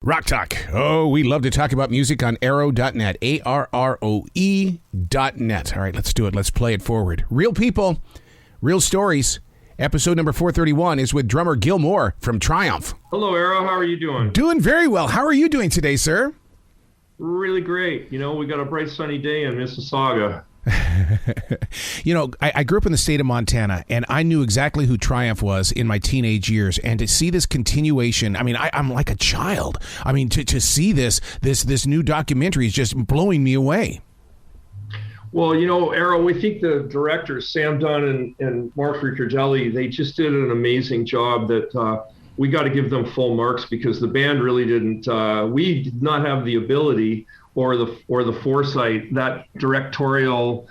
Rock Talk. Oh, we love to talk about music on arrow.net. ARROE.net. All right, let's do it. Let's play it forward. Real people, real stories. Episode number 431 is with drummer Gil Moore from Triumph. Hello, Arrow. How are you doing? Doing very well. How are you doing today, sir? Really great. You know, we got a bright sunny day in Mississauga. You know, I grew up in the state of Montana, and I knew exactly who Triumph was in my teenage years. And to see this continuation, I mean, I'm like a child. I mean, to see this new documentary is just blowing me away. Well, you know, Arrow, we think the directors, Sam Dunn and Mark Riccardelli, they just did an amazing job that we got to give them full marks, because the band really didn't, we did not have the ability or the foresight, that directorial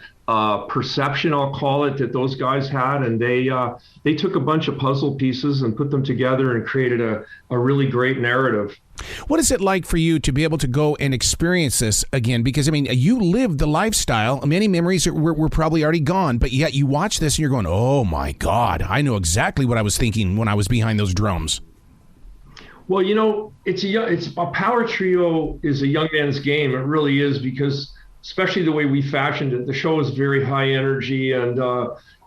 perception, I'll call it, that those guys had. And they took a bunch of puzzle pieces and put them together and created a really great narrative. What is it like for you to be able to go and experience this again? Because, I mean, you lived the lifestyle. Many memories were probably already gone, but yet you watch this and you're going, oh, my God, I know exactly what I was thinking when I was behind those drums. Well, you know, it's a power trio is a young man's game. It really is, because especially the way we fashioned it, the show is very high energy, and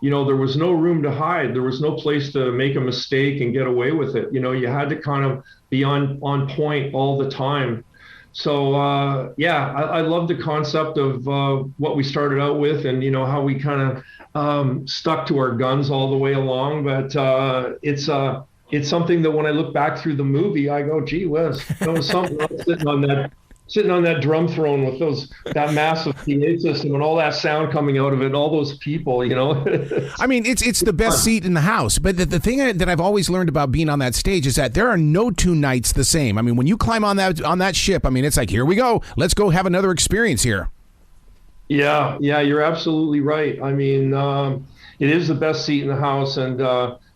you know, there was no room to hide. There was no place to make a mistake and get away with it. You know, you had to kind of be on point all the time. So yeah, I love the concept of what we started out with, and you know, how we kind of stuck to our guns all the way along. But it's something that when I look back through the movie, I go, gee whiz, that was something else sitting on that drum throne with that massive PA system and all that sound coming out of it, and all those people, you know. I mean, it's the best seat in the house. But the thing that I've always learned about being on that stage is that there are no two nights the same. I mean, when you climb on that ship, I mean, it's like, here we go. Let's go have another experience here. Yeah, you're absolutely right. I mean, it is the best seat in the house, and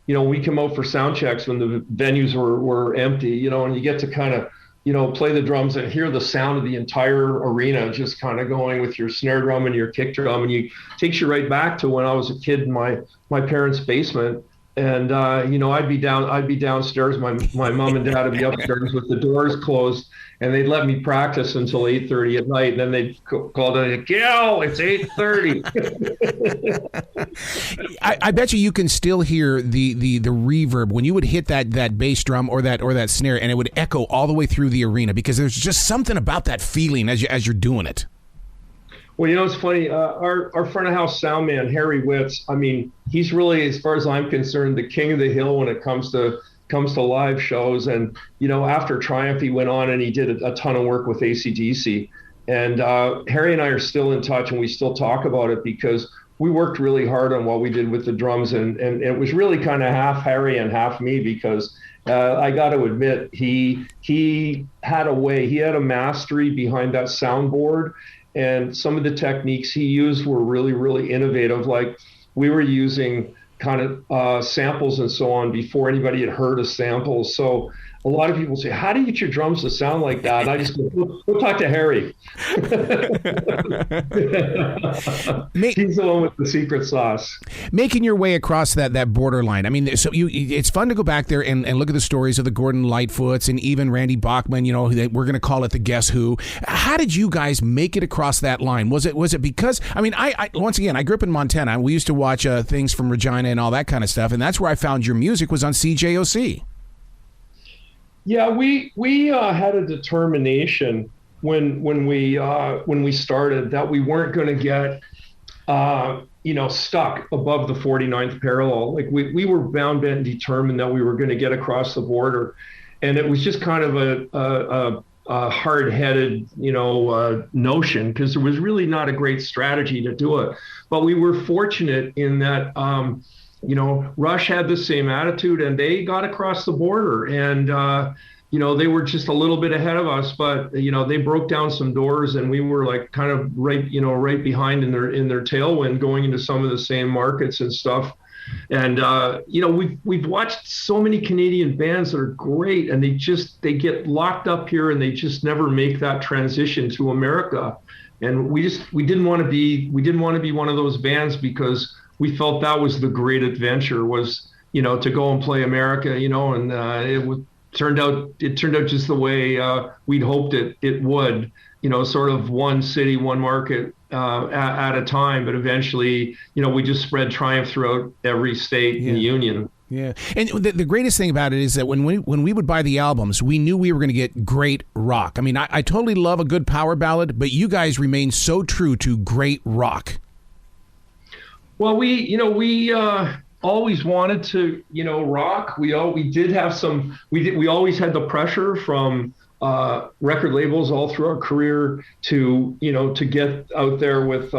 you know, we come out for sound checks when the venues were empty, you know, and you get to kind of, you know, play the drums and hear the sound of the entire arena just kind of going with your snare drum and your kick drum. And it takes you right back to when I was a kid in my parents' basement. And, you know, I'd be downstairs. My mom and dad would be upstairs with the doors closed, and they'd let me practice until 8:30 at night. And then they'd call down, Gil, it's 8:30. I bet you can still hear the reverb when you would hit that bass drum or that snare, and it would echo all the way through the arena, because there's just something about that feeling as you're doing it. Well, you know, it's funny. Our front of house sound man, Harry Witz, I mean, he's really, as far as I'm concerned, the king of the hill when it comes to live shows. And, you know, after Triumph, he went on and he did a ton of work with AC/DC. And Harry and I are still in touch, and we still talk about it, because we worked really hard on what we did with the drums. And it was really kind of half Harry and half me, because I got to admit, he had a mastery behind that soundboard. And some of the techniques he used were really, really innovative. Like, we were using kind of samples and so on before anybody had heard of samples. So a lot of people say, how do you get your drums to sound like that? And I just go talk to Harry. He's the one with the secret sauce. Making your way across that borderline. I mean, so it's fun to go back there and look at the stories of the Gordon Lightfoots and even Randy Bachman, you know, we're going to call it the Guess Who. How did you guys make it across that line? Was it because, I mean, I once again, I grew up in Montana, and we used to watch things from Regina and all that kind of stuff. And that's where I found your music, was on CJOC. Yeah, we had a determination when we started that we weren't going to get you know, stuck above the 49th parallel. Like, we were bound, bent, and determined that we were going to get across the border, and it was just kind of a hard-headed, you know, notion, because there was really not a great strategy to do it. But we were fortunate in that. You know, Rush had the same attitude, and they got across the border, and, you know, they were just a little bit ahead of us, but, you know, they broke down some doors, and we were like kind of right behind in their tailwind, going into some of the same markets and stuff. And, you know, we've watched so many Canadian bands that are great, and they get locked up here, and they just never make that transition to America. And we didn't want to be one of those bands, because we felt that was the great adventure, was, you know, to go and play America, you know, and it was it turned out just the way we'd hoped it would. Sort of one city, one market at a time. But eventually, we just spread Triumph throughout every state in the union. Yeah, and the greatest thing about it is that when we would buy the albums, we knew we were going to get great rock. I mean, I totally love a good power ballad, but you guys remain so true to great rock. Well, we always wanted to, rock. We did have some. We always had the pressure from record labels all through our career to get out there with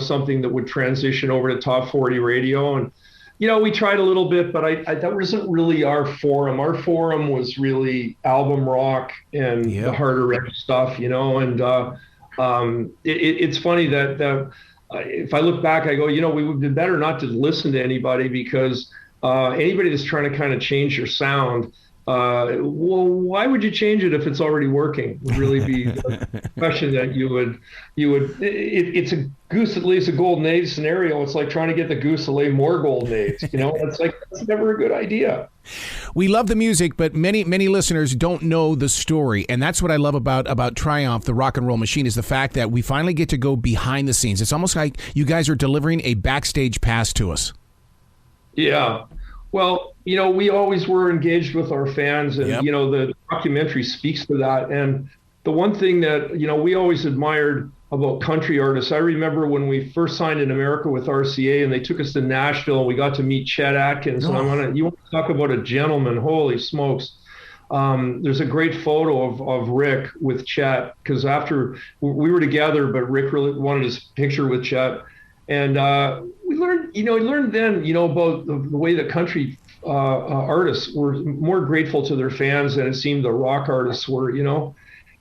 something that would transition over to top 40 radio. And we tried a little bit, but that wasn't really our forum. Our forum was really album rock and the harder record stuff, and it's funny that if I look back, I go, we would be better not to listen to anybody, because anybody that's trying to kind of change your sound, well, why would you change it if it's already working? Would really be the question that you would. It's a goose that lays a golden egg scenario. It's like trying to get the goose to lay more golden eggs. It's like, that's never a good idea. We love the music, but many listeners don't know the story, and that's what I love about Triumph, the rock and roll machine, is the fact that we finally get to go behind the scenes. It's almost like you guys are delivering a backstage pass to us. Yeah. Well, we always were engaged with our fans, and, the documentary speaks to that. And the one thing that, we always admired about country artists, I remember when we first signed in America with RCA and they took us to Nashville and we got to meet Chet Atkins. And you want to talk about a gentleman, holy smokes. There's a great photo of Rik with Chet, because after we were together, but Rik really wanted his picture with Chet. And we learned then, about the way that country artists were more grateful to their fans than it seemed the rock artists were,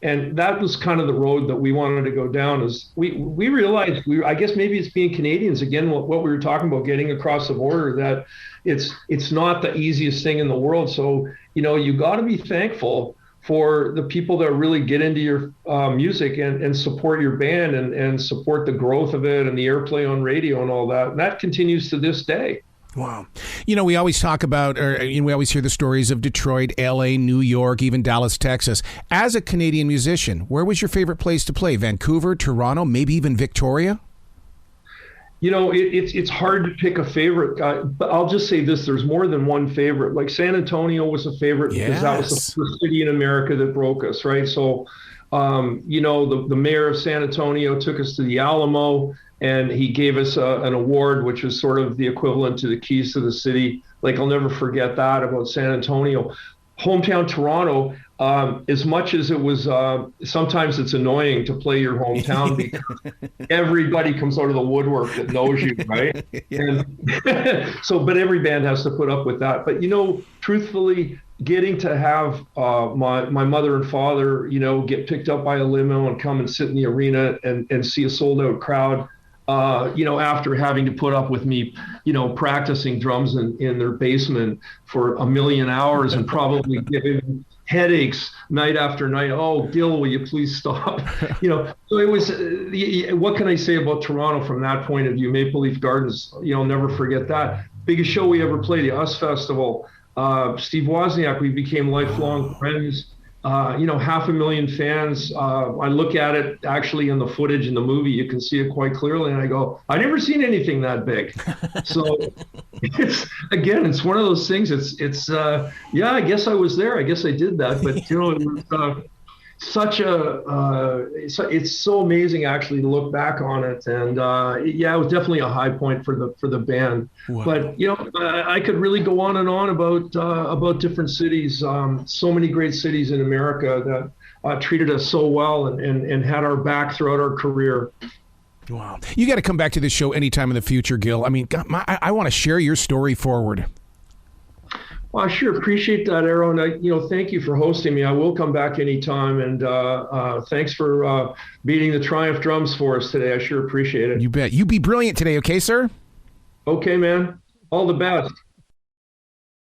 And that was kind of the road that we wanted to go down. Is we realized, I guess maybe it's being Canadians again, what we were talking about, getting across the border, that it's not the easiest thing in the world. So, you got to be thankful for the people that really get into your music and support your band and support the growth of it and the airplay on radio and all that. And that continues to this day. Wow. We always talk about, we always hear the stories of Detroit, LA, New York, even Dallas, Texas. As a Canadian musician, where was your favorite place to play? Vancouver, Toronto, maybe even Victoria? It's hard to pick a favorite, but I'll just say this: there's more than one favorite. Like San Antonio was a favorite because that was the first city in America that broke us, right? So, the mayor of San Antonio took us to the Alamo, and he gave us an award, which was sort of the equivalent to the keys to the city. Like, I'll never forget that about San Antonio. Hometown Toronto, as much as it was, sometimes it's annoying to play your hometown because everybody comes out of the woodwork that knows you, right? And but every band has to put up with that. But, truthfully, getting to have my mother and father, get picked up by a limo and come and sit in the arena and see a sold out crowd, after having to put up with me, practicing drums in their basement for 1 million hours and probably giving headaches night after night. Oh, Gil, will you please stop? So it was, what can I say about Toronto from that point of view? Maple Leaf Gardens, never forget that. Biggest show we ever played, the US Festival. Steve Wozniak, we became lifelong friends. 500,000 fans. I look at it actually in the footage in the movie, you can see it quite clearly. And I go, I've never seen anything that big. So it's one of those things. I guess I was there. I guess I did that. But, it was it's so amazing actually to look back on it. And it was definitely a high point for the band. Wow. But I could really go on and on about different cities. So many great cities in America that treated us so well and had our back throughout our career. Wow. You got to come back to this show anytime in the future, Gil. I mean, God, I want to share your story forward. Well, I sure appreciate that, Aaron. Thank you for hosting me. I will come back anytime, and thanks for beating the Triumph drums for us today. I sure appreciate it. You bet. You be brilliant today, okay, sir? Okay, man. All the best.